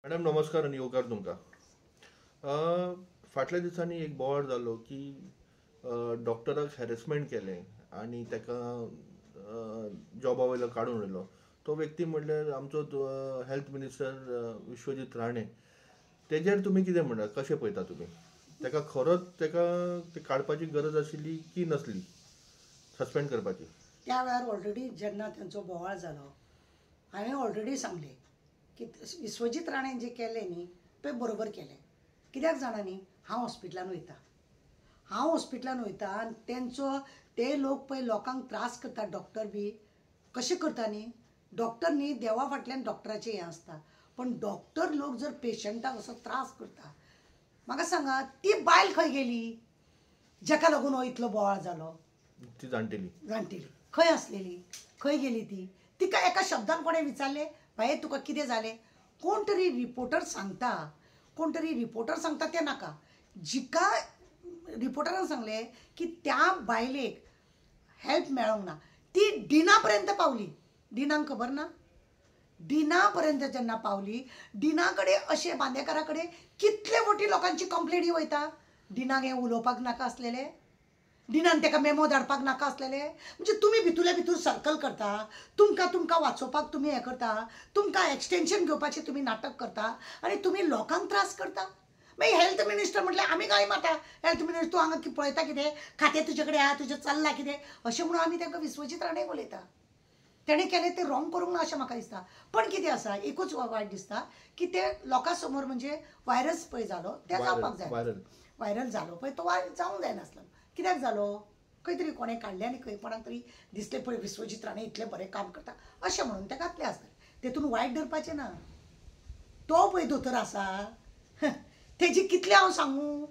Madam नमस्कार आणि येवकार तुमकां. फाटल्या दिसांनी एक बोवाळ जालो की डॉक्टराक हॅरेसमेंट केलें आनी ताका जॉबा वयलो काडून उडयलो. तो व्यक्ती म्हणल्यार आमचो हेल्थ मिनिस्टर विश्वजीत राणे. तेजेर तुमी कितें म्हणटात, कशें पळयता तुमी? ताका खरोच ताका ते काडपाची गरज आशिल्ली की नसली सस्पेंड करपाची? त्या वेळार ऑलरेडी जेन्ना त्यांचो बोवाळ जालो हांवें ऑलरेडी सांगलें की विश्वजीत राणेन जें केलें न्ही पळय बरोबर केलें. कित्याक जाणा न्ही, हांव हॉस्पिटलान वयता आनी ते लोक पळय लोकांक त्रास करता. डॉक्टर बी कशें करता न्ही, डॉक्टर न्ही देवा फाटल्यान डॉक्टराचें हें आसता, पण डॉक्टर लोक जर पेशंटाक असो त्रास करता, म्हाका सांगा ती बायल खंय गेली जाका लागून हो इतलो बोवाळ जालो? ती जाणटेली खंय आसलेली, खंय गेली ती? तिका एका शब्दान कोणें विचारलें बाये तुका कितें जालें? कोण तरी रिपोर्टर सांगता तें नाका. जिका रिपोर्टरान सांगलें की त्या बायलेक हेल्प मेळोंक ना, ती डिना पर्यंत पावली. डिनांक खबर ना, डिना पर्यंत जेन्ना पावली, डिना कडेन अशें बांदेकारा कडेन कितले फावटी लोकांची कंप्लेनी वयता. डिनाक हें उलोवपाक नाका आसलेलें, डिनान ताका मेमो धाडपाक नाका आसलेलें. म्हणजे तुमी भितूले भितूर सर्कल करता, तुमकां वाचोवपाक तुमी हें करता, तुमकां एक्सटेंशन घेवपाचें तुमी नाटक करता आनी तुमी लोकांक त्रास करता. मागीर हेल्थ मिनिस्टर म्हटल्यार आमी गाय मारता. हेल्थ मिनिस्टर तूं हांगा पळयता कितें, खातें तुजे कडेन आहा, तुजें चल्लां कितें, अशें म्हणून आमी तांकां विश्वजीत राणेक उलयता. तेणें केलें तें रॉंग करूंक ना अशें म्हाका दिसता. पण कितें आसा, एकूच वायट दिसता की ते लोकां समोर म्हणजे वायरस पळय जालो तें जावपाक जाय. व्हायरल जालो पळय तो जावंक जायनासलो. कित्याक जालो? खंय तरी कोणें काडलें आनी खंय कोणाक तरी दिसलें पळय विश्वजीत राणे इतलें बरें काम करता अशें म्हणून तें घातलें आसतलें. तेतून वायट धरपाचें ना. तो पळय दोतोर आसा तेजी कितलें हांव सांगू.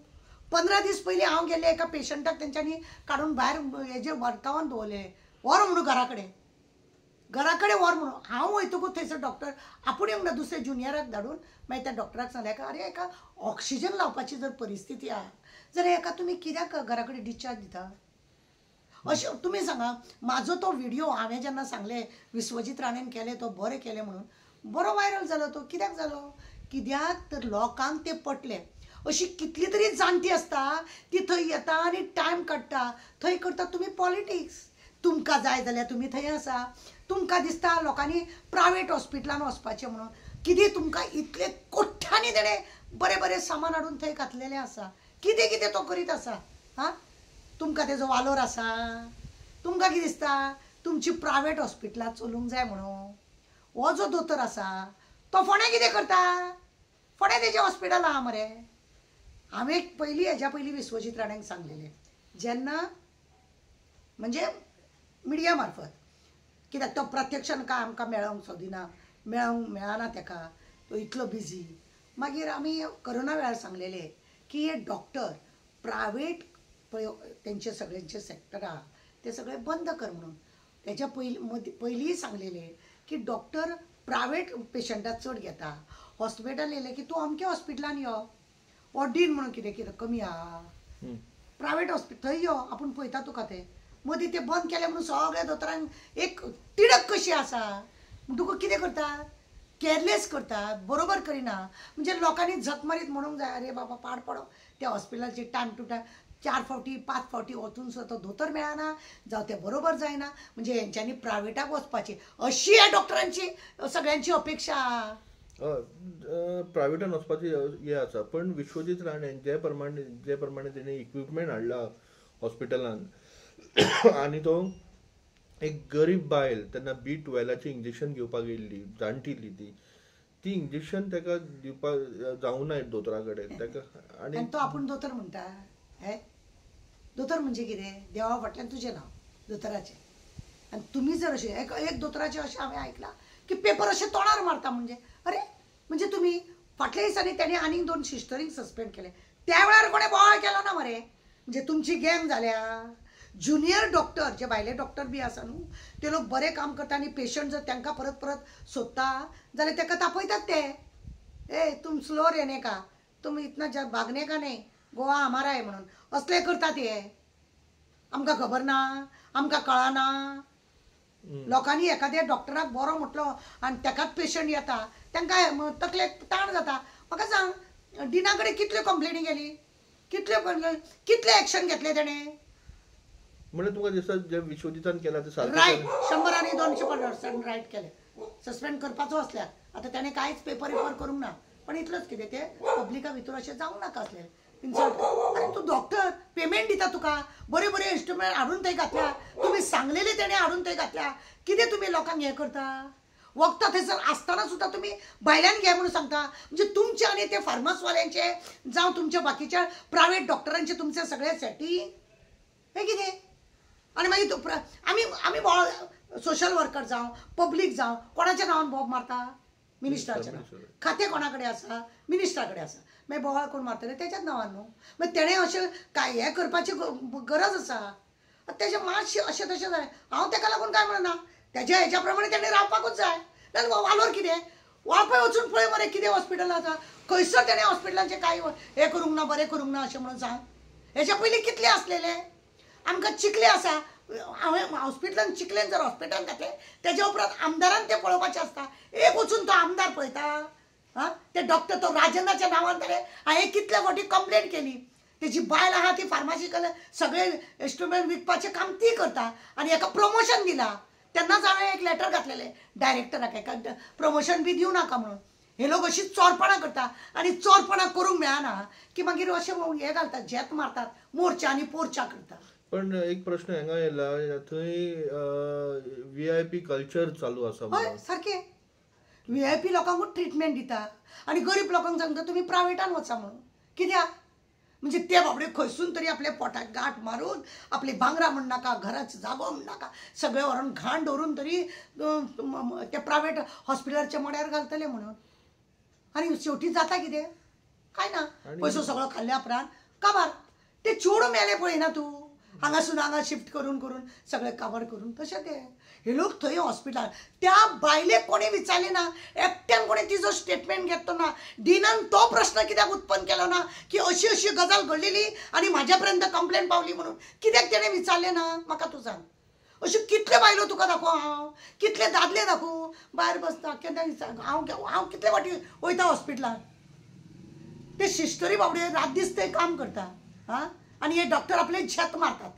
15 दीस पयलीं हांव गेल्लें एका पेशंटाक तेंच्यांनी काडून भायर हेजेर वरकावन दवरलें. व्हर म्हणून घरा कडेन व्हर म्हणून. हांव वयतकूच थंयसर डॉक्टर आपूण येवंक ना, दुसऱ्या जुनियराक धाडून मागीर त्या डॉक्टराक सांगलें आरे एका ऑक्सिजन लावपाची जर परिस्थिती आहा जाल्यार एका तुमी कित्याक घरा कडेन डिस्चार्ज दिता? अशें तुमी सांगा. म्हाजो तो व्हिडियो हांवें जेन्ना सांगलें विश्वजीत राणेन केलें तो बरें केलें म्हणून, बरो व्हायरल जालो तो. कित्याक जालो? कित्याक तर लोकांक तें पटलें. अशी कितली तरी जाणटी आसता ती थंय येता आनी टायम काडटा. थंय करता तुमी पॉलिटिक्स. तुमकां जाय जाल्यार तुमी थंय आसा. तुमकां दिसता लोकांनी प्रायवेट हॉस्पिटलान वचपाचें म्हणून. कितें तुमकां इतले कोट्यांनी तेणें बरें बरें सामान हाडून थंय घातलेलें आसा. कितें कितें तो करीत आसा. हां, तुमकां तेजो वालोर आसा? तुमकां कितें दिसता तुमची प्रायवेट हॉस्पिटलां चलूंक जाय म्हणून? हो जो दोतोर आसा तो फोंड्या कितें करता? फोंड्या तेजें हॉस्पिटल आहा मरे. हांवें हेज्या पयलीं विश्वजीत राणेंक सांगलेलें जेन्ना म्हणजे मिडिया मार्फत, कित्याक तो प्रत्यक्षान काय आमकां मेळोंक सोदिना, मेळना ताका, तो इतलो बिजी. मागीर आमी कोरोना वेळार सांगलेलें की हे डॉक्टर प्रायवेट पळय तेंचे सगळ्यांचे सॅक्टर आहा ते सगळे बंद कर म्हणून. तेच्या पयलीं सांगलेलें की डॉक्टर प्रायवेट पेशंटाक चड घेता. हॉस्पिटल येयलें की तूं अमक्या हॉस्पिटलान यो. ऑर्डीन म्हणून कितें कमी आहा, प्रायवेट हॉस्पिटल थंय यो, आपूण पळयता तुका तें. मदीं तें बंद केलें म्हणून सगळ्या दोतोरांक एक तिडक कशी आसा. तुका कितें करतात? केअरलेस करतात, बरोबर करिना. म्हणजे लोकांनी झक मारीत म्हणूंक जाय अरे बाबा पाड पडो त्या हॉस्पिटलाचेर टायम टू टायम 4 फावटी 5 फावटी वचून सुद्दां तो दोतोर मेळना, जावं तें बरोबर जायना. म्हणजे हेंच्यांनी प्रायवेटाक वचपाचें अशी ह्या डॉक्टरांची सगळ्यांची अपेक्षा आहा. प्रायवेटान वचपाची हें आसा, पण विश्वजीत राणेन जे प्रमाणे तेणी इक्विपमेंट हाडला हॉस्पिटलान आनी तो एक गरीब बायल तेन्ना B12ची इंजेक्शन घेवपाक येयल्ली, जाणटिली ती इंजेक्शन ताका दिवपाक जावं ना दोतोरा कडेन ताका. आनी तो आपूण दोतोर म्हणटा. हे दोतोर म्हणजे कितें? देवा फाटल्यान तुजें नांव दोतोराचें. आनी तुमी जर अशें एक दोतोराचें अशें हांवें आयकलां की पेपर अशें तोंडार मारता. म्हणजे म्हणजे तुमी फाटल्या दिसांनी तेणी आनीक 2 सिस्टरींक सस्पेंड केले. त्या वेळार कोणें बोवाळ केलो ना मरे. म्हणजे तुमची गँग जाल्या. ज्युनियर डॉक्टर जे भायले डॉक्टर बी आसा न्हू ते लोक बरें काम करता आनी पेशंट जर तांकां परत परत सोदता जाल्यार ताका तापयतात ते. तुम स्लो रहने का, तुम इतना भागने का नहीं, गोवा हमारा है म्हणून असले करतात हे. आमकां खबर ना, आमकां कळना. लोकांनी एखाद्या डॉक्टराक बरो म्हटलो आनी तेकाच पेशंट येता तांकां तकलेक ताण जाता. म्हाका सांग डिना कडेन कितल्यो कंप्लेनी गेली, कितले एक्शन घेतले तेणें? म्हणजे तुका दिसता जे विश्वजितान केला ते सारकें रायट 100 आनी 200% रायट केले. सस्पेंड करपाचो असल्यार आतां तेणें कांयच पेपर करूंक ना, पण इतलोच कितें ते पब्लिका भितर अशें जावंक नाका असलें इन्सल्ट. अरे तूं डॉक्टर पेमेंट दिता तुका, बरे बरे इंस्ट्रुमेंट हाडून थंय घातल्या, तुमी सांगलेले तेणें हाडून थंय घातल्या, कितें तुमी लोकांक हें करता? वखदां थंयसर आसतना सुद्दां तुमी भायल्यान घे म्हणून सांगता. म्हणजे तुमचे आनी ते फार्मासवाल्यांचे जावं तुमच्या बाकीच्या प्रायवेट डॉक्टरांचे तुमचे सगळे सेटिंग हें कितें? आनी मागीर आमी सोशल वर्कर जावं पब्लीक जावं कोणाच्या नांवान बोब मारता? मिनिस्टराच्या नांवान. खातें कोणा कडेन आसा? मिनिस्टरा कडेन आसा. मागीर बोवाळ कोण मारतले? तेच्याच नांवान न्हू. मागीर तेणें अशें काय हें करपाची गरज आसा? तेजें मातशें अशें तशें जालें. हांव तेका लागून काय म्हणना, तेज्या हेच्या प्रमाणे तेणें रावपाकूच जाय. नाजाल्यार वालोर कितें? वाळपय वचून पळय मरे कितें हॉस्पिटल आसा, खंयसर तेणें हॉस्पिटलांचें कांय हें करूंक ना, बरें करूंक ना अशें म्हणून सांग. हेच्या पयलीं कितले आसलेले? आमकां चिखले आसा, हांवें हॉस्पिटलान चिखलेन जर हॉस्पिटल घातलें तेज्या उपरांत आमदारान तें पळोवपाचें आसता. एक वचून तो आमदार पळयता? हां, ते डॉक्टर तो राजनाच्या नांवान ताणें हांवें कितले फावटी कंप्लेंट केली. तेजी बायल आहा ती फार्मासिकल सगळे इंस्ट्रुमेंट विकपाचें काम ती करता आनी हेका प्रमोशन दिला. तेन्नाच हांवें एक लेटर घातलेलें डायरेक्टराक, हेका प्रमोशन बी दिवं नाका म्हणून. हे लोक अशीच चोरपणां करता आनी चोरपणां करूंक मेळना की मागीर अशें हें घालतात, झेत मारतात, मोर्चा आनी पोर्चा करतात. पण एक प्रश्न हांगा येयला, थंय VIP कल्चर चालू आसा. हय सारकें. VIP लोकांकूच ट्रिटमेंट दिता आनी गरीब लोकांक सांगता तुमी प्रायवेटान वचा म्हणून. कित्याक? म्हणजे ते बाबडे खंयसून तरी आपल्या पोटाक गांठ मारून आपली भांगरां म्हण नाका, घराचो जागो म्हण नाका, सगळें व्हरून घाण दवरून तरी ते प्रायवेट हॉस्पिटलाच्या मड्यार घालतले म्हणून. आनी शेवटी जाता कितें? काय ना. पयसो सगळो खाल्ल्या उपरांत काबार. ते चेडूं मेले पळयना तूं, हांगासून हांगा शिफ्ट करून सगळें काबार करून. तशें ते हे लोक थंय हॉस्पिटलान त्या बायलेक कोणी विचारलें ना, एकट्यान कोणी तिजो स्टेटमेंट घेतलो ना. डिनान तो प्रश्न कित्याक उत्पन्न केलो ना की अशी अशी गजाल घडलेली आनी म्हाज्या पर्यंत कंप्लेंट पावली म्हणून कित्याक तेणें विचारलें ना? म्हाका तूं सांग. अश्यो कितल्यो बायलो तुका दाखोव हांव, कितले दादले दाखोव भायर बसता. केन्ना विचार हांव कितले फावटी वयता हॉस्पिटलान. ते सिस्टरी बाबडे रात दीस ते काम करता. हां, आनी हे डॉक्टर आपले झेत मारतात.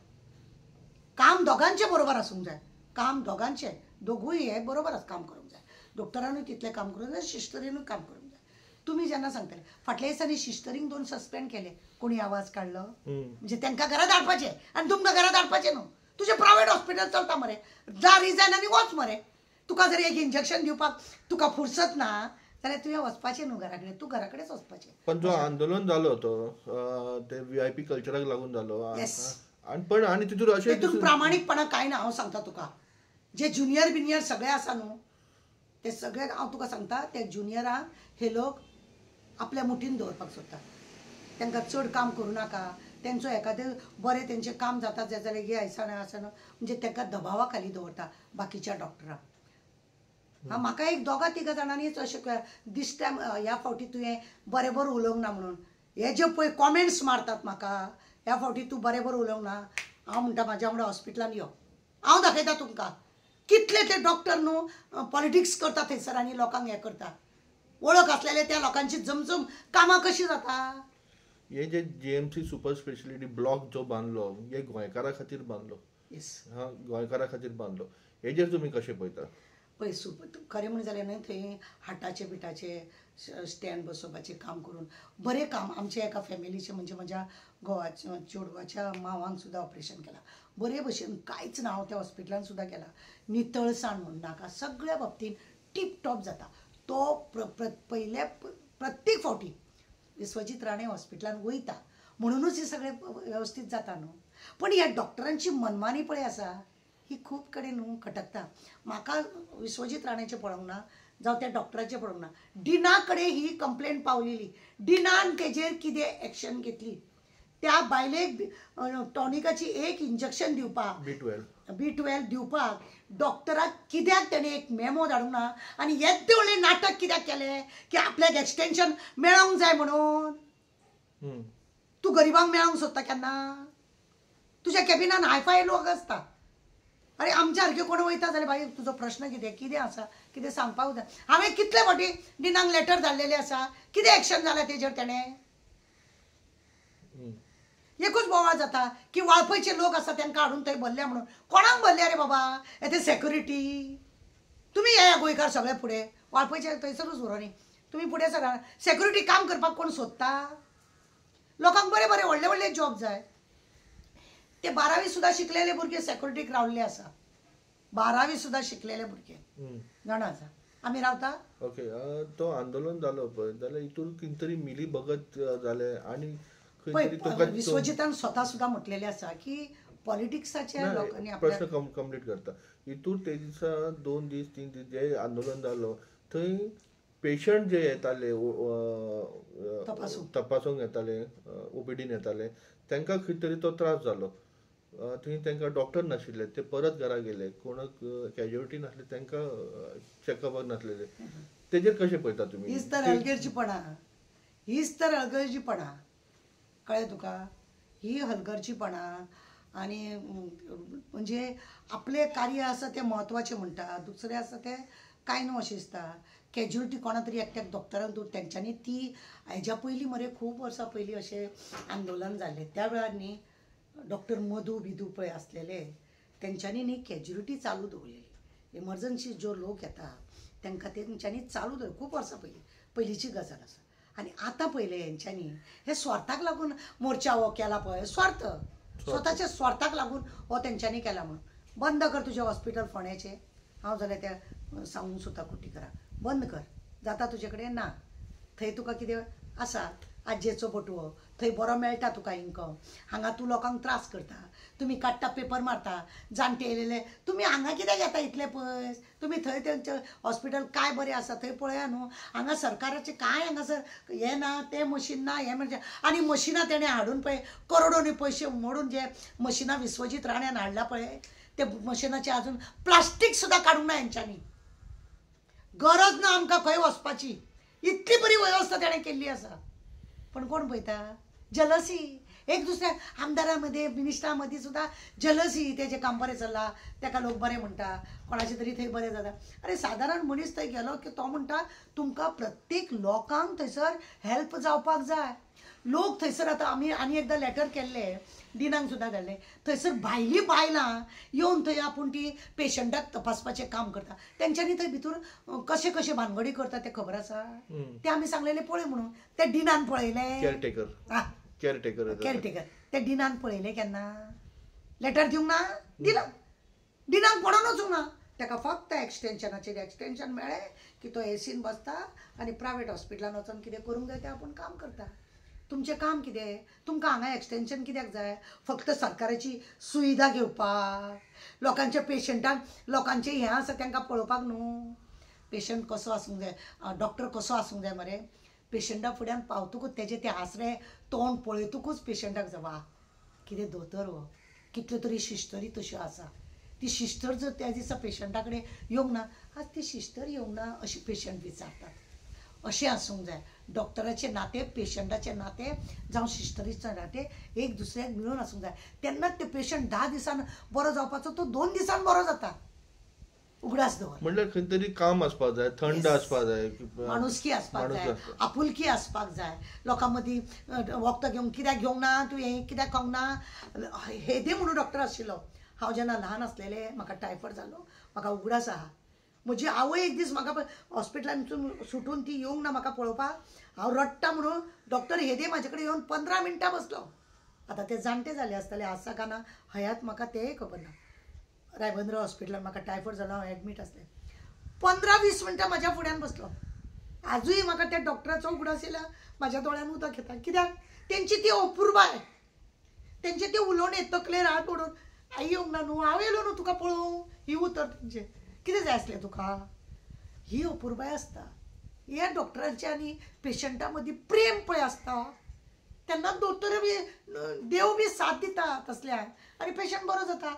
काम दोगांचे बरोबर आसूंक जाय. काम दोगांचे, दोगूय हे बरोबर काम करूंक जाय. डॉक्टरानूय तितलें काम करूंक जाय, सिस्टरीनूय काम करूंक जाय. तुमी जेन्ना सांगतले फाटल्या दिसांनी सिस्टरींक 2 सस्पेंड केले, कोणी आवाज काडलो? म्हणजे तांकां घरा धाडपाचें आनी तुमकां घरा धाडपाचें न्हू. तुजें प्रायवेट हॉस्पिटल चलता मरे, जा रिजायन आनी वच मरे. तुका जर एक इंजेक्शन दिवपाक तुका फुरसत ना जाल्यार तुवें वचपाचें न्हू घरा कडेन, तूं घरा कडेनच वचपाचें. पण जो आंदोलन जालो तो ते VIP कल्चराक लागून जालो. पण आनी तितून अशें तितून प्रामाणीकपणां कांय ना. हांव सांगता तुका, जे ज्युनियर बिनियर सगळे आसा न्हू ते सगळे हांव तुका सांगता, ते ज्युनियरांक हे लोक आपल्या मुठीन दवरपाक सोदतात. तांकां चड काम करूं नाका. तेंचो एखादें बरें तेंचें काम जाता जाल्यार हे आयसान म्हणजे तांकां दबावा खाली दवरता बाकीच्या डॉक्टरांक. म्हाका एक 2-3 जाणांनीच अशें दिस टायम ह्या फावटी तुवें बरें बरें उलोवंक ना म्हणून हे जे पळय कॉमेंट्स मारतात म्हाका, ह्या फावटी तूं बरें बरें उलोवंक ना. हांव म्हणटा म्हाज्या वांगडा हॉस्पिटलान यो, हांव दाखयता तुमकां कितले ते डॉक्टर न्हू पॉलिटिक्स करता थंयसर आनी लोकांक हें करता. वळख आसलेले त्या लोकांची जमजम कामां कशीं जाता. हे जे JMC सुपर स्पेशलिटी ब्लॉक जो बांदलो हे गोंयकारा खातीर बांदलो. हां, गोंयकारा खातीर बांदलो. हेजेर तुमी कशें पळयता? पळय खरें म्हणून जाल्यार न्हय थंय हाटाचे बिटाचे स्टँड बसोवपाचें काम करून बरें काम आमच्या एका फॅमिलीचें म्हणजे म्हज्या घोवाच्या चेडवाच्या मांवान सुद्दां ऑपरेशन केलां बरे भशेन. कांयच ना. हांव त्या हॉस्पिटलान सुद्दां गेलां. नितळसाण म्हण नाका, सगळ्या बाबतीन टीप टॉप जाता. तो पयले प्रत्येक फावटी विश्वजीत राणे हॉस्पिटलान वयता म्हणूनच हे सगळें वेवस्थीत जाता न्हू. पण ह्या डॉक्टरांची मनमानी पळय आसा ही खूब कडेन न्हू खटकता. म्हाका विश्वजीत राणेचें पळोवंक ना जावं त्या डॉक्टराचें पळोवंक ना. डिना कडेन ही कंप्लेंट पावलेली, डिनान तेजेर कितें एक्शन घेतली. त्या बायलेक टॉनिकाची एक इंजेक्शन दिवपाक B12 दिवपाक डॉक्टराक कित्याक तेणें एक मेमो धाडूंक ना आनी येद्दे व्हडलें नाटक कित्याक केलें की आपल्याक एक्सटेंशन मेळोंक जाय म्हणून. तूं गरिबांक मेळोंक सोदता केन्ना? तुज्या कॅबिनान हायफाय लोक आसता, अरे आमच्या सारखे कोण वयता जाल्यार भाई तुजो प्रश्न कितें आसा कितें सांगपाक जाय. हांवें कितले फावटी डिनाक लेटर धाडलेले आसा, कितें एक्शन जालां तेजेर तेणें. एकूच बोवाळ जाता की वाळपयचे लोक आसा तांकां हाडून थंय भरल्या म्हणून. कोणाक भरल्या रे बाबा? ते सेक्युरिटी. तुमी येया गोंयकार सगळे फुडें. वाळपयचे थंयसरूच उरो न्ही. तुमी फुडें सरा. सेक्युरिटी काम करपाक कोण सोदता? लोकांक बरे बरे व्हडले व्हडले जॉब जाय. ते 12वी सुद्धा शिकलेले भुरगे सेक्युरिटीक रावल्ले आसा. 12वी सुद्धा शिकलेले भुरगे जाणा आसा. आमी रावता. ओके. तो आंदोलन जालो पळय जाल्यार हितून कितें तरी मिली भगत जाले आनी विश्वजितान स्वता सुद्धा म्हटलेले आसा की पॉलिटिक्साच्या लोकांनी प्रश्न कंप्लीट करता. हितून ते दिसा 2 दीस 3 दीस जे आंदोलन जालो थंय पेशंट जे येताले तपासूंक येताले, ओपीडीन येताले, तांकां खंय तरी तो त्रास जालो. थंय तांकां डॉक्टर नाशिल्ले, ते परत घरा गेले. कोणाक कॅज्युअलिटी नासले तांकां चॅकअपाक नासलेले. तेजेर कशें पळयता तुमी? हीच तर हलगर्जीपणा. कळ्ळें तुका? ही हलगर्जीपणा. आनी म्हणजे आपले कार्य आसा तें म्हत्वाचें म्हणटा, दुसरें आसा तें कांय न्हू अशें दिसता. कॅज्युअलिटी कोणा तरी एकट्याक डॉक्टरांक दूर तेंच्यांनी ती हेज्या पयलीं मरे खूब वर्सां पयलीं अशें आंदोलन जाल्लें. त्या वेळार न्ही डॉक्टर मधू बिदू पळय आसलेले तेंच्यांनी न्ही कॅज्युअलिटी चालू दवरलेली. इमर्जन्सी जो लोक येता तांकां तेंच्यांनी चालू दवर. खूब वर्सां पयलींची गजाल आसा. आनी आतां पयलें हेंच्यांनी हे स्वार्थाक लागून मोर्चा हो केला पळय. स्वार्थ, स्वताच्या स्वार्थाक लागून हो तेंच्यांनी केला म्हणून. बंद कर तुजें हॉस्पिटल फोंड्याचें. हांव जाल्यार त्या सांगूंक सोदता कुट्टीकाराक बंद कर. जाता तुजे कडेन? ना. थंय तुका कितें आसा आज्जेचो बटवो, थंय बरो मेळटा तुका इन्कम. हांगा तूं लोकांक त्रास करता, तुमी काडटा पेपर मारता, जाणटे येयलेले. तुमी हांगा कित्याक येता इतले पयस? तुमी थंय तेंचें हॉस्पिटल काय बरें आसा थंय पळया न्हू. हांगा सरकाराचें कांय हांगासर हें ना, तें मशीन ना, हें म्हणजे. आनी मशिनां तेणें हाडून पळय करोडोनी पयशे मोडून जे मशिनां विश्वजीत राण्यान हाडला पळय ते मशिनाचें आजून प्लास्टीक सुद्दां काडूंक ना हेंच्यांनी. गरज ना आमकां खंय वचपाची. इतली बरी वेवस्था तेणें केल्ली आसा. पण कोण पळयता? जलसी. एक दुसऱ्या आमदारांमध्ये मिनिस्टरां मदीं सुद्दां जलसी. तेजे काम बरें चल्लां ताका लोक बरें म्हणटा, कोणाचें तरी थंय बरें जाता. अरे सादारण मनीस थंय गेलो की तो म्हणटा तुमकां प्रत्येक लोकांक थंयसर हेल्प जावपाक जाय. लोक थंयसर आतां आमी आनी एकदां लेटर केल्लें डिनाक सुद्दां धाडलें. थंयसर भायलीं बायलां येवन थंय आपूण ती पेशंटाक तपासपाचें काम करता. तेंच्यांनी थंय भितर कशें कशें भानगडी करता तें खबर आसा? तें आमी सांगलेलें पळय म्हणून. ते डिनान पळयलें. केअरटेकर ते डिनान पळयलें केन्ना? लेटर दिवंक ना? दिला. डिनाक पडोन वचूंक ना. ताका फक्त एक्सटेंशनाचेर एक्सटेंशन मेळ्ळें की तो एसीन बसता आनी प्रायवेट हॉस्पिटलान वचून कितें करूंक जाय तें आपूण काम करता. तुमचें काम कितें? तुमकां हांगा एक्सटेंशन कित्याक जाय? फक्त सरकाराची सुविधा घेवपाक, लोकांच्या पेशंटांक लोकांचें हें आसा तांकां पळोवपाक न्हू. पेशंट कसो आसूंक जाय, डॉक्टर कसो आसूंक जाय मरे. पेशंटा फुड्यान पावतकूच तेजें तें हासरें तोंड पळयतकूच पेशंटाक जाय वा कितें दोतोर हो. कितल्यो तरी शिश्तरी तश्यो आसा. ती शिश्तर जर त्या दिसा पेशंटा कडेन येवंक ना, आज ती शिश्तर येवंक ना अशी पेशंट विचारतात. अशें आसूंक जाय. डॉक्टराचें नातें, पेशंटाचें नातें जावं शिश्तरीचें नातें एक दुसऱ्याक मिळून आसूंक जाय. तेन्नाच ते पेशंट 10 दिसान बरो जावपाचो तो 2 दिसान बरो जाता. उगडास दवर. म्हणल्यार खंय तरी काम आसपाक जाय, थंड आसपाक जाय, माणुसकी आसपाक जाय, आपुलकी आसपाक जाय. लोकां मदीं वखदां घेवंक कित्याक घेवंक ना, तूं हें कित्याक खावंक ना. हेदे म्हणून डॉक्टर आशिल्लो. हांव जेन्ना ल्हान आसलेलें म्हाका टायफॉयड जालो, म्हाका उगडास आहा. म्हजी आवय एक दीस म्हाका हॉस्पिटलांतून सुटून ती येवंक ना म्हाका पळोवपाक. हांव रडटा म्हणून डॉक्टर हेदे म्हाजे कडेन येवन 15 मिनटां बसलो. आतां ते जाणटे जाले आसतले, आसा काय ना हयात म्हाका तेंय खबर ना. रायबंद्र हॉस्पिटलान म्हाका टायफॉयड जालो, हांव एडमीट आसलें. 15-20 मिनटां म्हाज्या फुड्यान बसलो. आजूय म्हाका त्या डॉक्टराचो उगडास येयला, म्हाज्या दोळ्यान उदक येता. कित्याक? तेंची ती अपुरबाय, तेंचे ते उलोवणे तकलेर हात ओडून आई येवंक ना न्हू, हांव येयलो न्हू तुका पळोवंक. ही उतर तेंचे. कितें जाय आसलें तुका? ही अपुरबाय आसता. ह्या डॉक्टरांच्या आनी पेशंटा मदीं प्रेम पळय आसता तेन्ना दोतोर बी देव बी साथ दिता तसल्याक आनी पेशंट बरो जाता.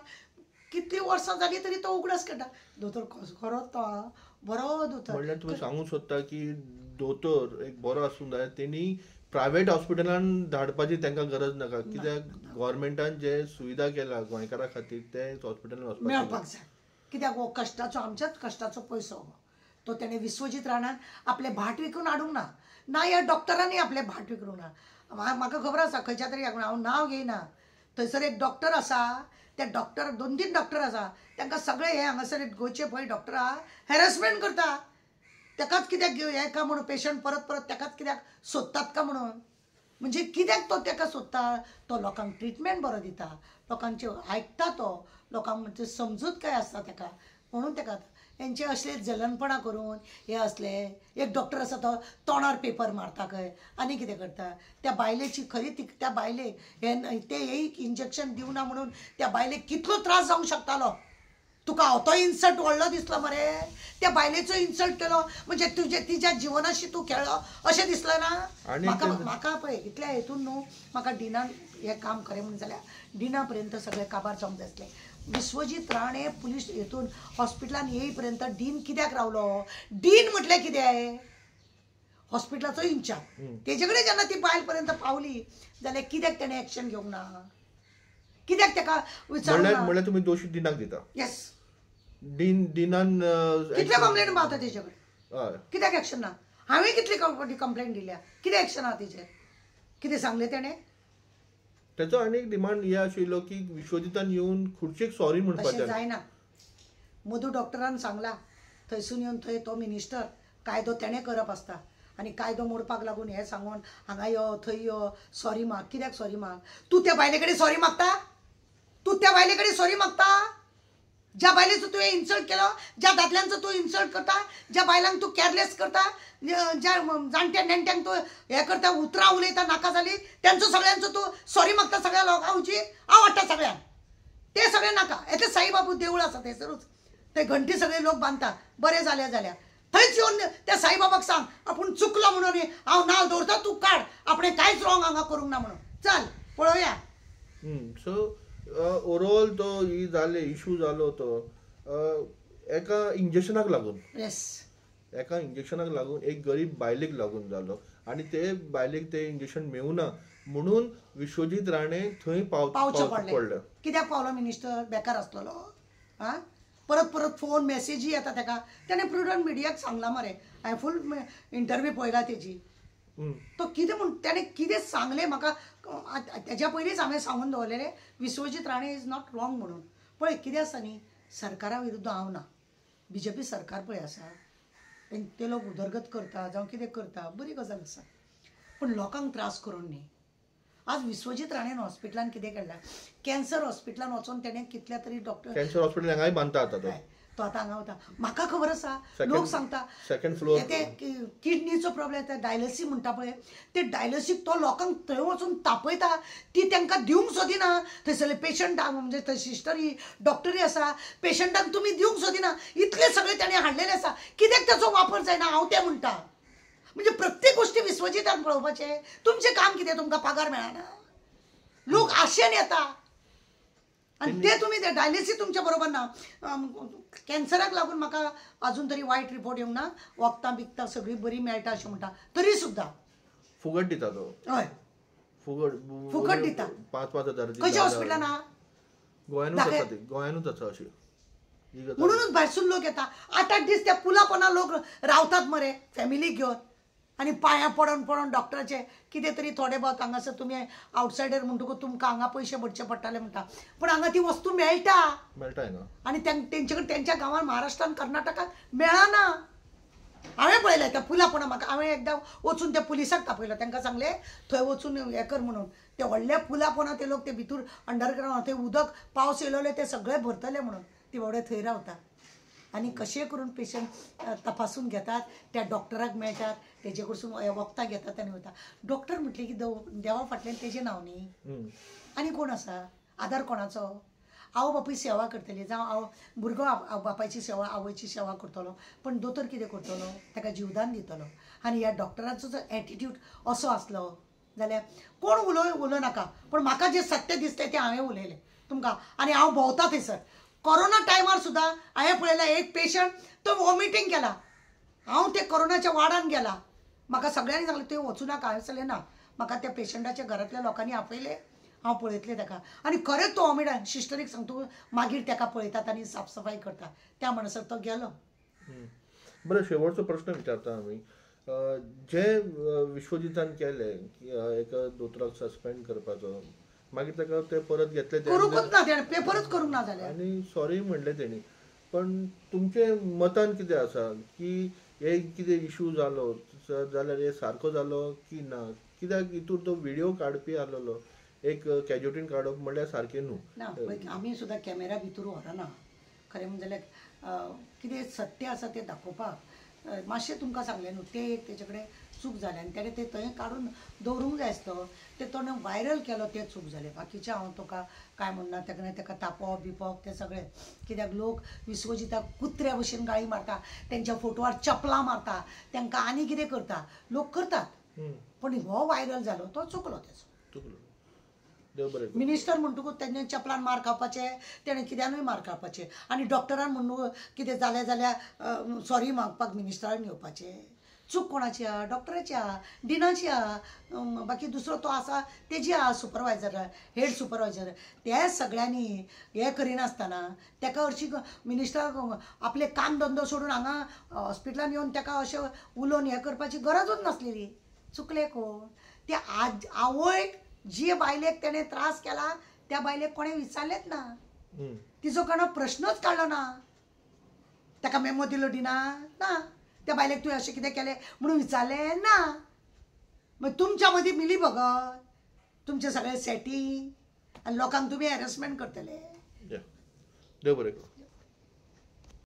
कितली वर्सां जाली तरी तो उगडास काडटा. दोतोर खरोच तो बरो दोतोर. म्हणल्यार तुमी सांगूंक सोदता की दोतोर एक बरो आसूंक जाय, तेणी प्रायव्हेट हॉस्पिटलान धाडपाची तांकां गरज नाका, कित्याक गव्हर्मेंटान जे सुविधा केला गोंयकारा खातीर ते हॉस्पिटलान मेळपाक जाय. कित्याक हो कश्टाचो आमच्याच कश्टाचो पयसो तो तेणे विश्वजीत राणान आपले भाट विकून हाडूंक ना ह्या डॉक्टरांनी आपले भाट विकूंक ना. म्हाका खबर आसा खंयच्या तरी हांव नांव घेयना, थंयसर एक डॉक्टर आसा, त्या डॉक्टर 2-3 डॉक्टर आसा, तांकां सगळे हे हांगासर गोंयचे पळय डॉक्टर आहा हॅरेसमेंट करता. ताकाच कित्याक हे का म्हणून पेशंट परत परत ताकाच कित्याक सोदतात का म्हणून. म्हणजे कित्याक तो ताका सोदता, तो लोकांक ट्रिटमेंट बरो दिता, लोकांचे आयकता, तो लोकांक म्हणजे समजूत काय आसता ताका, म्हणून ताका हेंचे असले जलनपणां करून हे असले. एक डॉक्टर आसा तो तोंडार पेपर मारता खंय आनी कितें करता. त्या बायलेची खरी त्या बायलेक ते एक इंजेक्शन दिवना म्हणून त्या बायलेक कितलो त्रास जावंक शकतालो. तुका तो इन्सल्ट व्हडलो दिसलो मरे, त्या बायलेचो इन्सल्ट केलो म्हणजे तिच्या जिवनाशी तूं खेळ्ळो अशें दिसलं ना. म्हाका पळय इतल्या हेतून न्हू म्हाका डिनान हें काम खरें म्हणून जाल्यार डिना पर्यंत सगळें काबार जावंक जाय आसलें. विश्वजीत राणे पुलीस हेतून हॉस्पिटलान येई पर्यंत डीन कित्याक रावलो. डीन म्हटल्यार कितें, हॉस्पिटलाचो इन्चार्ज. तेजे कडेन जेन्ना ती बायल पर्यंत पावली जाल्यार कित्याक तेणें एक्शन घेवंक ना, कित्याक ताका विचारूंक ना. म्हणल्यार तुमी दोशी डिनाक दिता. येस, डिनान कितले कंप्लेंट पावता तेजे कडेन, कित्याक एक्शन ना. हांवें कितली कंप्लेंट दिल्या, कितें एक्शन आहा तेजेर, कितें सांगलें तेणें. त्याचो आनी एक डिमांड हे आशिल्लो की विश्वजितान येवन खुर्चेक सॉरी म्हणपाचें जायना. मधू डॉक्टरान सांगला थंयसून येवन थंय तो मिनिस्टर कायदो तेणें करप आसता आनी कायदो मोडपाक लागून हें सांगून हांगा यो थंय यो सॉरी माग. कित्याक सॉरी माग. तूं त्या बायले कडेन सॉरी मागता, तूं त्या बायले कडेन सॉरी मागता. ज्या बायलेचो तुवें इन्सल्ट केलो, ज्या दादल्यांचो तूं इन्सल्ट करता, ज्या बायलांक तूं केअरलेस करता, ज्या जाणट्या नेणट्यांक तूं हें करता, उतरां उलयता नाका जाली, त्यांचो सगळ्यांचो तूं सॉरी मागता सगळ्या लोकांची. आवडटा सगळ्यांक ते सगळें नाका. येते साईबाबू देवूळ आसा थंयसरूच, ते घंटी सगळे लोक बांदता. बरें जालें जाल्यार थंयच येवन त्या साईबाबाक सांग आपूण चुकलो म्हणून, हांव नांव दवरता, तूं काड, आपणें कांयच रॉंग हांगा करूंक ना म्हणून. चल पळोवया. सो ओवरऑल तो ही जाले इशू जालो तो एका इंजेक्शनाक लागून. येस, एका इंजेक्शनाक लागून एक गरीब बायलेक लागून जालो आनी ते बायलेक ते इंजेक्शन मेळुना म्हणून विश्वजीत राणे थंय पावचें पडलें. कित्याक पावलो मिनिस्टर, बेकार आसलेलो. आं परत परत फोन मेसेजी येता ताका. ताणें प्रुडंट मिडियाक सांगला मरे, हांवें फूल इंटरव्यू पळयला तेजी. तो कितें म्हण ताणें कितें सांगलें म्हाका तेज्या पयलींच हांवें सांगून दवरलेलें Vishwajit Rane is not wrong म्हणून. पळय कितें आसा न्ही, सरकारा विरुद्ध हांव ना, बीजेपी सरकार पळय आसा ते लोक उदरगत करता जावं कितें करता बरी गजाल आसा, पूण लोकांक त्रास करून न्ही. आज विश्वजीत राणेन हॉस्पिटलान कितें केलां, कॅन्सर हॉस्पिटलान वचून तेणें कितल्या तरी डॉक्टर कॅन्सर हॉस्पिटल हांगाय बांदता आता तो आतां हांगा वता. म्हाका खबर आसा, लोक सांगता सेकंड फ्लोर ते किडनीचो प्रॉब्लेम येता, डायलिसीस म्हणटा पळय, ते डायलिसीस तो लोकांक थंय वचून तापयता, ती तांकां दिवंक सोदिना. थंयसरले पेशंट म्हणजे थंय सिस्टरी डॉक्टरी आसा, पेशंटांक तुमी दिवंक सोदिना. इतले सगळे ताणें हाडलेले आसा, कित्याक ताचो वापर जायना हांव तें म्हणटा. म्हणजे प्रत्येक गोष्टी विश्वजितान पळोवपाचें. तुमचें काम कितें, तुमकां पगार मेळना, लोक आशेन येता आनी ते तुमी ते डायलिसीस तुमच्या बरोबर ना. कॅन्सराक लागून म्हाका अजून तरी वायट रिपोर्ट येवंक ना, वखदां बिखदां सगळीं बरी मेळटा अशें म्हणटा, तरी सुद्दां फुकट दिता तो. हय फुकट दिता. 5,000 खंयच्या हॉस्पिटलान आहा, गोंयानूच आसा अशी. म्हणूनच भायरसून लोक येता. 8-8 दीस त्या पुलापणा लोक रावतात मरे फॅमिलीक घेवन आनी पांयां पडोन पडोन डॉक्टराचे कितें तरी थोडे बहुत हांगासर तुमी आवटसायडर म्हणटकूच तुमकां हांगा पयशे भरचे पडटाले म्हणटा, पूण हांगा ती वस्तू मेळटा आनी तेंचे कडेन तेंच्या गांवांत महाराष्ट्रान कर्नाटकाक मेळना. हांवें पळयलें त्या पुलापणा. म्हाका हांवें एकदां वचून त्या पुलिसाक तापयलो, तांकां सांगलें थंय वचून हें कर म्हणून. ते व्हडल्या पुलापणा ते लोक ते भितूर अंडरग्रावंड थंय उदक पावस येयलोले ते सगळे भरतले म्हणून ती बावडे थंय रावता आनी कशें करून पेशंट तपासून घेतात, त्या डॉक्टराक मेळटात, तेजे कडसून वखदां घेतात आनी वता. डॉक्टर म्हटलें की देवा फाटल्यान तेजें नांव न्ही, आनी कोण आसा, आदार कोणाचो. आवय बापूय सेवा करतली जावं हांव भुरगो बापायची सेवा आवयची सेवा करतलो, पण दोतोर कितें करतलो, ताका जीवदान दितलो. आनी ह्या डॉक्टराचो जर एटिट्यूड असो आसलो जाल्यार कोण उलोवनाका, पण म्हाका जें सत्य दिसलें तें हांवें उलयलें तुमकां. आनी हांव भोंवता थंयसर. कोरोना टायमार सुद्दां हांवें पळयलां एक पेशंट तो वॉमिटींग केला. हांव ते कोरोनाच्या वार्डान गेला म्हाका सगळ्यांनी सांगलें ते वचूं नाका हांवें सांगलें ना म्हाका त्या पेशंटाच्या घरांतल्या लोकांनी आपयले हांव पळयतलें ताका आनी खरेंच तो अमिडान सिस्टरीक सांगता मागीर ताका पळयतात आनी साफसफाई करता त्या म्हणसर तो गेलो. बरं, शेवटचो प्रश्न विचारता आमी. जे विश्वजितान केले की एका दोतोराक सस्पेंड करपाचो, मागीर ताका ते परत घेतले करूंकच ना तेणें पेपरच करूंक ना जाल्यार. आनी सॉरी म्हणलें तेणी. पण तुमचे मतान कितें आसा की हे कितें इशू जालो जाल्यार हे सारको जालो की ना? कित्याक हितून तो व्हिडिओ काडपी आसलेलो, एक कॅज्युटीन काडप म्हणल्यार सारकें न्हू. ना पळय आमी सुद्दां कॅमेरा भितर व्हरना खरें म्हणजे जाल्यार कितें सत्य आसा तें दाखोवपाक मातशें तुमकां सांगलें न्हू तें एक तेजे कडेन चूक जालें आनी तेणें तें थंय काडून दवरूंक जाय आसलो तें तो व्हायरल केलो तें चूक जालें. बाकीचें हांव तुका कांय म्हणना ताका तापोवप बिपोवप तें सगळें कित्याक लोक विश्वजिताक कुत्र्या भशेन गाळी मारता, तेंच्या फोटोवार चपलां मारता, तांकां आनी कितें करता लोक करतात. पण हो व्हायरल जालो तो चुकलो तेचो. चुकलो. देव बरें करूं. मिनिस्टर म्हणटकूच तेणें चपलान मार खावपाचे, तेणें कित्यानूय मार खावपाचे आनी डॉक्टरान म्हणून कितें जालें जाल्यार सॉरी मागपाक मिनिस्टरान येवपाचें. चूक कोणाची आहा? डॉक्टराची आहा, डिनाची आहा, बाकी दुसरो तो आसा तेजी आहा सुपरवायझर, हेड सुपरवायझर. ते सगळ्यांनी हें करिनासतना ताका हरशी मिनिस्टर आपले काम धंदो सोडून हांगा हॉस्पिटलान येवन ताका अशें उलोवन हें करपाची गरजूच नासलेली. चुकले कोण? ते आवयक जी बायलेक तेणें त्रास केला त्या बायलेक कोणें विचारलेंच ना. तिचो कोणा प्रश्नच काडलो ना. ताका मेमो दिलो डिना ना. त्या बायलेक तुवें अशें कितें केलें म्हणून विचारलें ना. मागीर तुमच्या मदीं मिली भगत, तुमचें सगळें सेटींग आनी लोकांक तुमी हॅरेसमेंट करतले. देव बरें करूं.